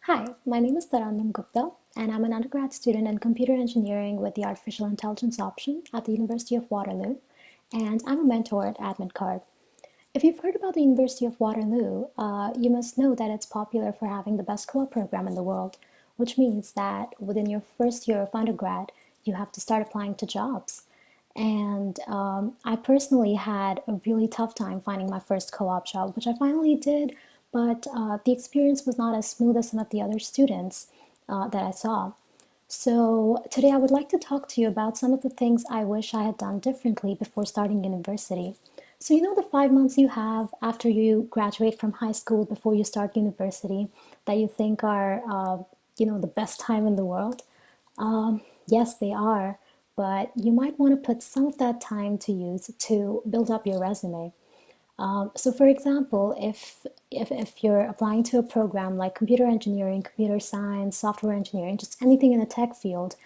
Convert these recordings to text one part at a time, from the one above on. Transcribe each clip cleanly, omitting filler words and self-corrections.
Hi, my name is Tarannum Gupta, and I'm an undergrad student in computer engineering with the artificial intelligence option at the University of Waterloo, and I'm a mentor at AdmitCard. If you've heard about the University of Waterloo, you must know that it's popular for having the best co-op program in the world, which means that within your first year of undergrad, you have to start applying to jobs. And I personally had a really tough time finding my first co-op job, which I finally did, but the experience was not as smooth as some of the other students that I saw. So today I would like to talk to you about some of the things I wish I had done differently before starting university. So you know the 5 months you have after you graduate from high school before you start university that you think are, the best time in the world? Yes, they are, but you might want to put some of that time to use to build up your resume. So for example, if you're applying to a program like computer engineering, computer science, software engineering, just anything in the tech field,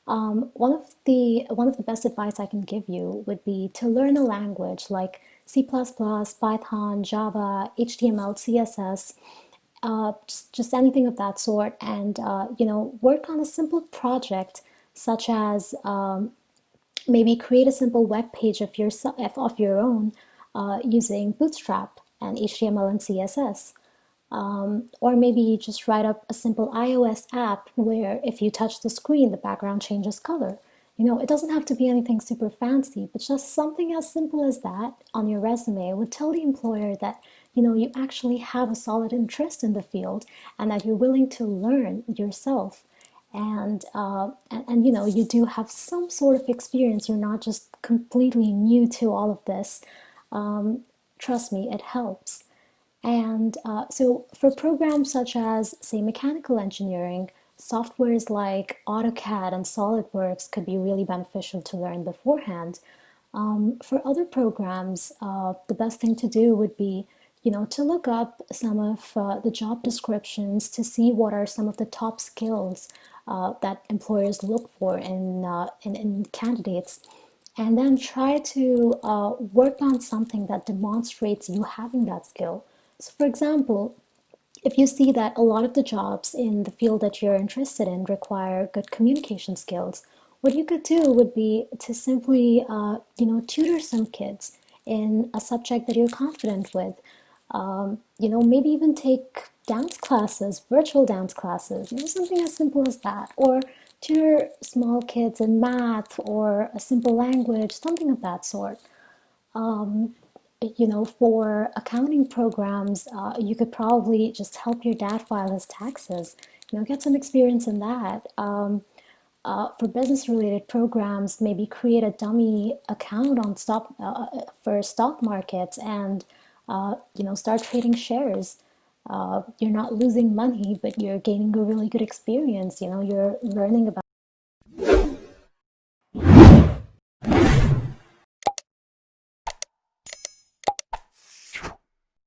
one of the best advice I can give you would be to learn a language like C++, Python, Java, HTML, CSS, just anything of that sort, and work on a simple project such as maybe create a simple web page of your own using Bootstrap and HTML and CSS. Or maybe just write up a simple iOS app where if you touch the screen, the background changes color. It doesn't have to be anything super fancy, but just something as simple as that on your resume would tell the employer that, you actually have a solid interest in the field and that you're willing to learn yourself. And you do have some sort of experience. You're not just completely new to all of this. Trust me, it helps. And so for programs such as, say, mechanical engineering, softwares like AutoCAD and SolidWorks could be really beneficial to learn beforehand. For other programs, the best thing to do would be, to look up some of the job descriptions to see what are some of the top skills that employers look for in candidates, and then try to work on something that demonstrates you having that skill. So, for example, if you see that a lot of the jobs in the field that you're interested in require good communication skills, what you could do would be to simply, tutor some kids in a subject that you're confident with. Maybe even take dance classes, virtual dance classes, something as simple as that. Or tutor small kids in math or a simple language, something of that sort. For accounting programs, you could probably just help your dad file his taxes, get some experience in that. For business-related programs, maybe create a dummy account on for stock markets and, start trading shares. You're not losing money, but you're gaining a really good experience. You're learning about